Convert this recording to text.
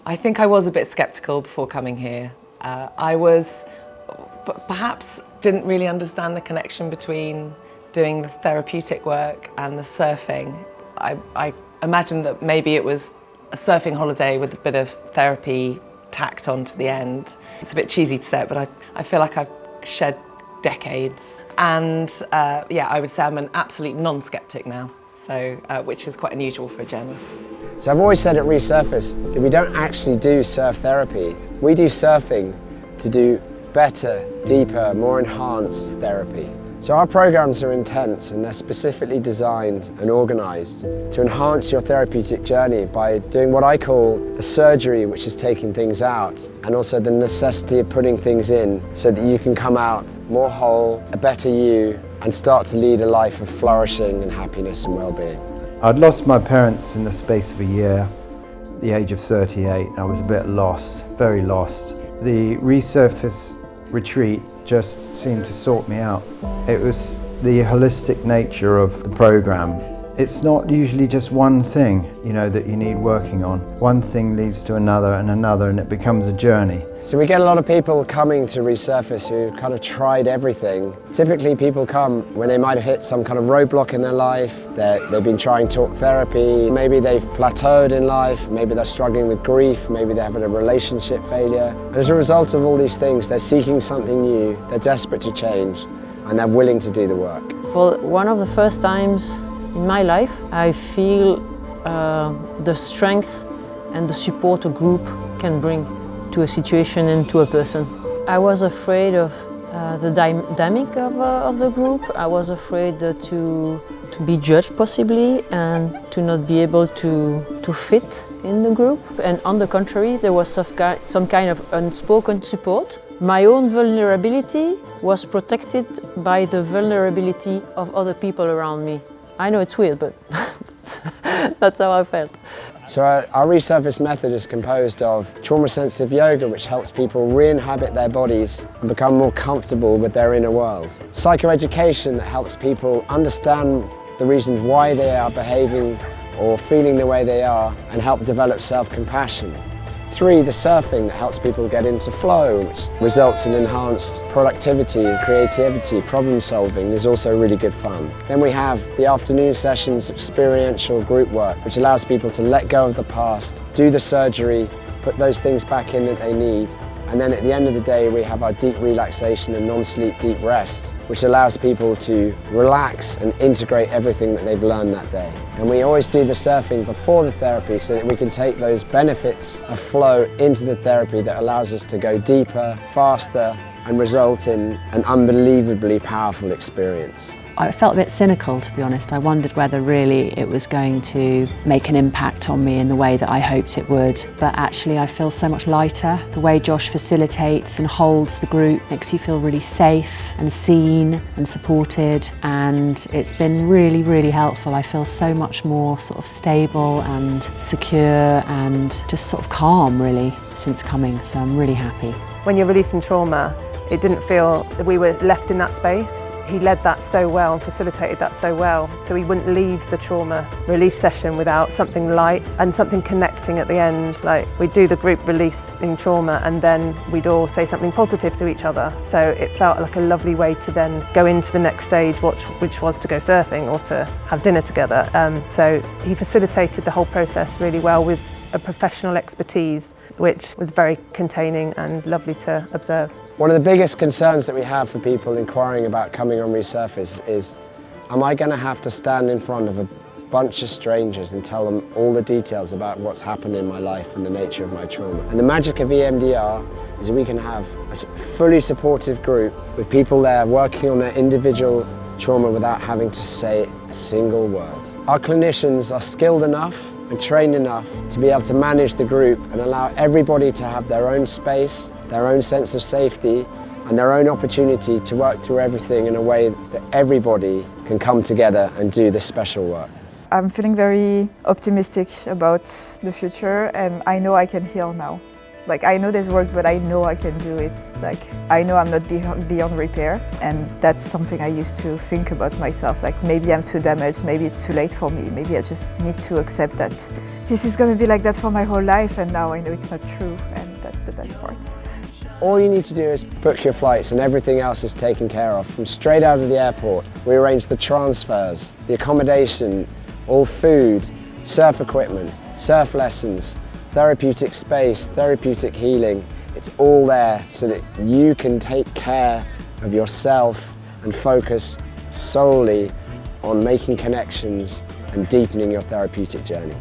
I think I was a bit sceptical before coming here. Perhaps didn't really understand the connection between doing the therapeutic work and the surfing. I imagined that maybe it was a surfing holiday with a bit of therapy tacked on to the end. It's a bit cheesy to say it, but I feel like I've shed decades. And yeah, I would say I'm an absolute non-skeptic now, so which is quite unusual for a journalist. So I've always said at Resurface that we don't actually do surf therapy. We do surfing to do better, deeper, more enhanced therapy. So our programs are intense and they're specifically designed and organised to enhance your therapeutic journey by doing what I call the surgery, which is taking things out, and also the necessity of putting things in so that you can come out more whole, a better you, and start to lead a life of flourishing and happiness and well-being. I'd lost my parents in the space of a year, at the age of 38. I was a bit lost, very lost. The Resurface retreat just seemed to sort me out. It was the holistic nature of the program. It's not usually just one thing, you know, that you need working on. One thing leads to another, and it becomes a journey. So we get a lot of people coming to Resurface who kind of tried everything. Typically people come when they might have hit some kind of roadblock in their life. They've been trying talk therapy, maybe they've plateaued in life, maybe they're struggling with grief, maybe they're having a relationship failure. And as a result of all these things, they're seeking something new, they're desperate to change, and they're willing to do the work. For one of the first times in my life, I feel the strength and the support a group can bring to a situation and to a person. I was afraid of the dynamic of the group. I was afraid to be judged possibly and to not be able to fit in the group. And on the contrary, there was some kind of unspoken support. My own vulnerability was protected by the vulnerability of other people around me. I know it's weird, but that's how I felt. So our Resurface Method is composed of trauma-sensitive yoga, which helps people re-inhabit their bodies and become more comfortable with their inner world. Psychoeducation that helps people understand the reasons why they are behaving or feeling the way they are and help develop self-compassion. 3, the surfing that helps people get into flow, which results in enhanced productivity and creativity, problem solving is also really good fun. Then we have the afternoon sessions, experiential group work, which allows people to let go of the past, do the surgery, put those things back in that they need. And then at the end of the day, we have our deep relaxation and non-sleep deep rest, which allows people to relax and integrate everything that they've learned that day. And we always do the surfing before the therapy so that we can take those benefits of flow into the therapy that allows us to go deeper, faster, and result in an unbelievably powerful experience. I felt a bit cynical, to be honest. I wondered whether really it was going to make an impact on me in the way that I hoped it would. But actually I feel so much lighter. The way Josh facilitates and holds the group makes you feel really safe and seen and supported, and it's been really, really helpful. I feel so much more sort of stable and secure and just sort of calm really since coming, so I'm really happy. When you're releasing trauma, it didn't feel that we were left in that space. He led that so well and facilitated that so well, so we wouldn't leave the trauma release session without something light and something connecting at the end. Like, we'd do the group releasing trauma and then we'd all say something positive to each other. So it felt like a lovely way to then go into the next stage, which was to go surfing or to have dinner together. So he facilitated the whole process really well with a professional expertise, which was very containing and lovely to observe. One of the biggest concerns that we have for people inquiring about coming on Resurface is, am I going to have to stand in front of a bunch of strangers and tell them all the details about what's happened in my life and the nature of my trauma? And the magic of EMDR is we can have a fully supportive group with people there working on their individual trauma without having to say a single word. Our clinicians are skilled enough and trained enough to be able to manage the group and allow everybody to have their own space, their own sense of safety, and their own opportunity to work through everything in a way that everybody can come together and do this special work. I'm feeling very optimistic about the future, and I know I can heal now. Like, I know this worked, but I know I can do it. Like, I know I'm not beyond repair, and that's something I used to think about myself. Like, maybe I'm too damaged, maybe it's too late for me, maybe I just need to accept that this is going to be like that for my whole life, and now I know it's not true, and that's the best part. All you need to do is book your flights and everything else is taken care of. From straight out of the airport, we arrange the transfers, the accommodation, all food, surf equipment, surf lessons, therapeutic space, therapeutic healing. It's all there so that you can take care of yourself and focus solely on making connections and deepening your therapeutic journey.